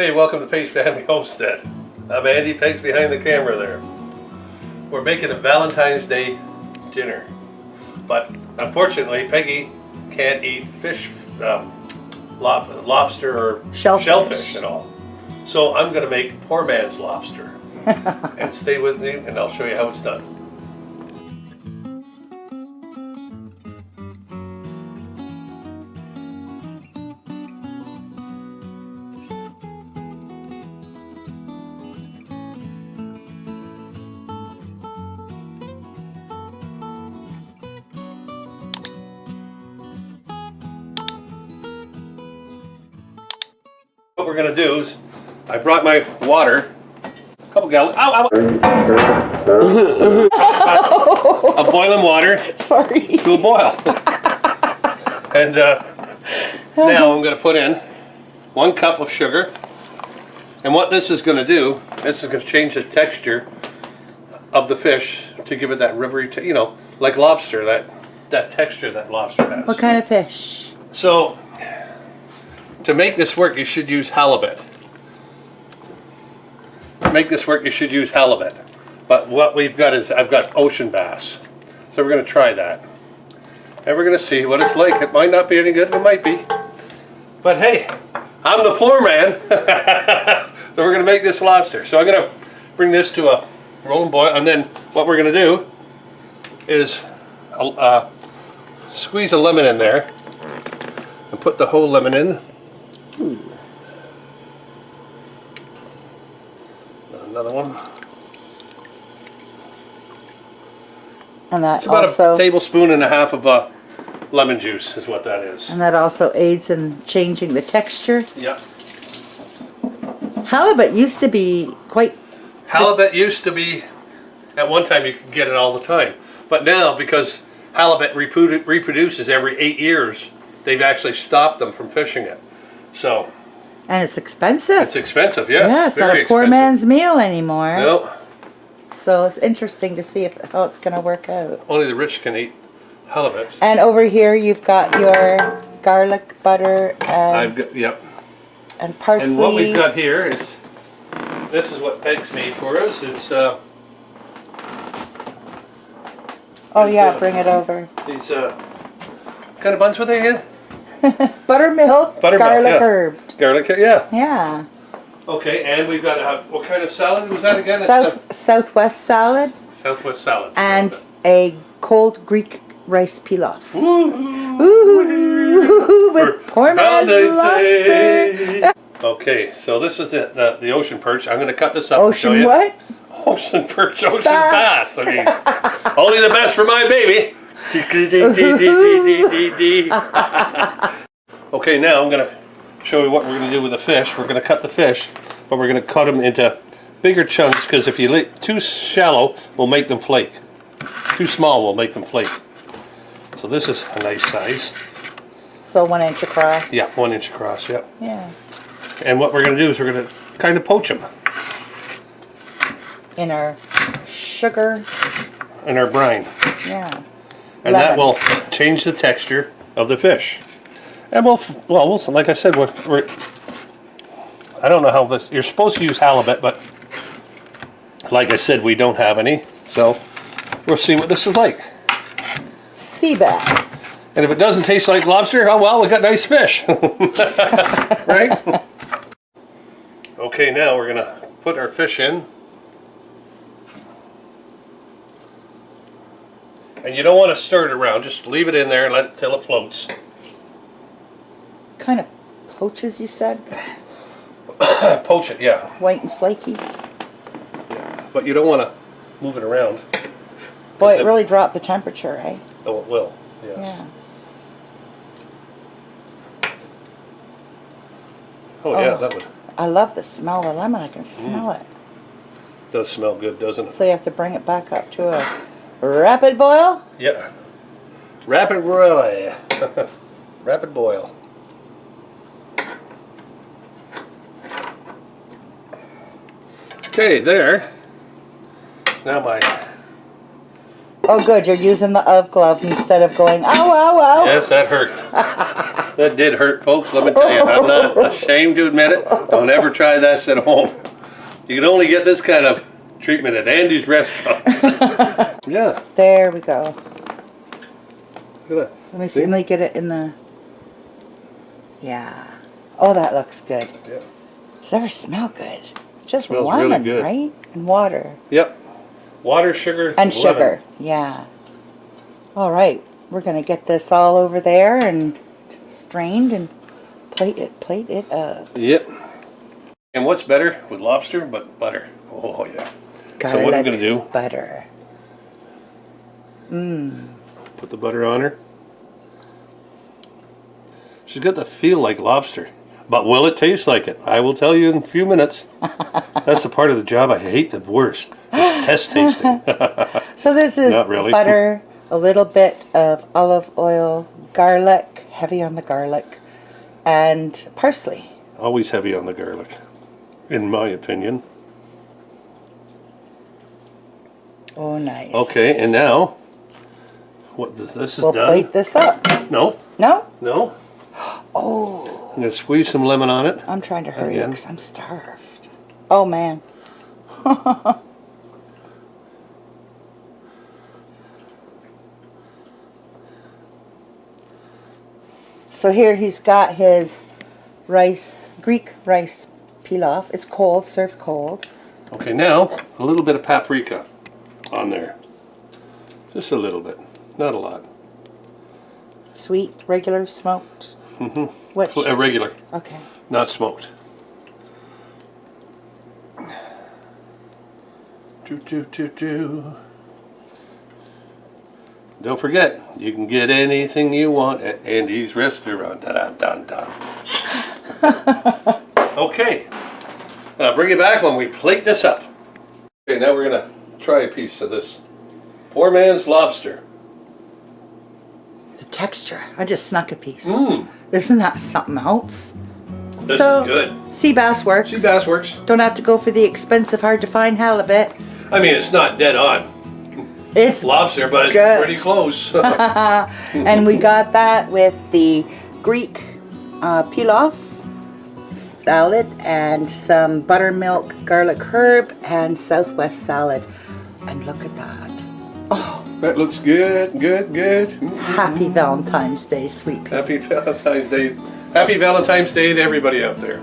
Hey, welcome to Paige Family Homestead. I'm Andy, Peg's behind the camera there. We're making a Valentine's Day dinner, but unfortunately Peggy can't eat fish, lobster or shellfish at all. So I'm going to make poor man's lobster. And stay with me and I'll show you how it's done. What we're going to do is, I brought my water, a couple gallons, of boiling water to a boil. And now I'm going to put in 1 cup of sugar. And what this is going to do, this is going to change the texture of the fish to give it that rubbery, like lobster, that texture that lobster has. What kind of fish? So, to make this work, you should use halibut. To make this work, you should use halibut. But what we've got is, I've got ocean bass. So we're going to try that. And we're going to see what it's like. It might not be any good, it might be. But hey, I'm the poor man. So we're going to make this lobster. So I'm going to bring this to a rolling boil. And then what we're going to do is squeeze a lemon in there. And put the whole lemon in. Another one. And that it's about also, a tablespoon and a half of lemon juice is what that is. And that also aids in changing the texture. Yeah. Halibut used to be quite... Halibut used to be, at one time you could get it all the time. But now, because halibut reproduces every 8 years, they've actually stopped them from fishing it. So. And it's expensive. It's expensive, yes. Yeah, it's not a poor man's meal anymore. No. So it's interesting to see how it's going to work out. Only the rich can eat halibut. And over here you've got your garlic butter and and parsley. And what we've got here is, this is what Peg's made for us. It's oh yeah, bring it over. These kind of buns were they again? Buttermilk, garlic herb. Garlic, yeah. Yeah. Okay, and we've got what kind of salad was that again? Southwest salad. Southwest salad. And a cold Greek rice pilaf. Woo-hoo. With poor man's lobster. Okay, so this is the ocean perch. I'm going to cut this up Ocean and show you. What? Ocean perch, ocean bass. I mean, only the best for my baby. Okay, now I'm going to show you what we're going to do with the fish. We're going to cut the fish, but we're going to cut them into bigger chunks because if you leave too shallow, we'll make them flake. Too small will make them flake. So this is a nice size. So 1 inch across? Yeah, 1 inch across, yeah. Yeah. And what we're going to do is we're going to kind of poach them. In our sugar. In our brine. Yeah. And that will change the texture of the fish. And we'll like I said, I don't know how this, you're supposed to use halibut, but like I said, we don't have any. So we'll see what this is like. Sea bass. And if it doesn't taste like lobster, oh well, we got nice fish. Right? Okay, now we're going to put our fish in. And you don't want to stir it around, just leave it in there and let it till it floats. Kind of poaches, you said? Poach it, yeah. White and flaky. Yeah. But you don't want to move it around. Boy, it really dropped the temperature, eh? Oh, it will, yes. Yeah. Oh, yeah, that would. I love the smell of the lemon. I can smell it. Does smell good, doesn't it? So you have to bring it back up to a rapid boil? Yeah. Rapid boil. Rapid boil. Okay, there. Now my... Oh good, you're using the glove instead of going, ow, ow, ow. Yes, that hurt. That did hurt, folks. Let me tell you. I'm not ashamed to admit it. Don't ever try this at home. You can only get this kind of treatment at Andy's restaurant. Yeah. There we go. Look at that. Let me see. Let me get it in the... Yeah. Oh, that looks good. Yeah. Does that ever smell good? Just Smells lemon, really good. right? And water. Yep. Water, sugar, And sugar. lemon. Yeah. All right. We're going to get this all over there and strained and plate it up. Yep. And what's better with lobster but butter? Oh, yeah. So what I'm going to do... butter. Put the butter on her. She's got to feel like lobster. But will it taste like it? I will tell you in a few minutes. That's the part of the job I hate the worst. Is test tasting. So this is Not really. butter, a little bit of olive oil, garlic, heavy on the garlic, and parsley. Always heavy on the garlic, in my opinion. Oh, nice. Okay, and now, what this is We'll done. plate this up. No, No? no. Oh, I'm gonna squeeze some lemon on it. I'm trying to hurry Again. because I'm starved. Oh, man. So here he's got his rice, Greek rice pilaf. It's cold, served cold. Okay, now a little bit of paprika on there. Just a little bit, not a lot. Sweet, regular, smoked. Mm-hmm. Which? Regular, Okay. not smoked. Do. Don't forget, you can get anything you want at Andy's restaurant. Da-da-dun-dun. Okay, I'll bring it back when we plate this up. Okay, now we're gonna try a piece of this poor man's lobster. The texture. I just snuck a piece. Mmm, Isn't that something else? this So, is good. Sea bass works. Sea bass works. Don't have to go for the expensive, hard to find halibut. I mean, it's not dead on It's lobster, but it's Good. pretty close. and we got that with the Greek pilaf salad and some buttermilk garlic herb and southwest salad. And look at that. Oh, That looks good. happy Valentine's Day, sweet people. Happy Valentine's Day. Happy Valentine's Day to everybody out there.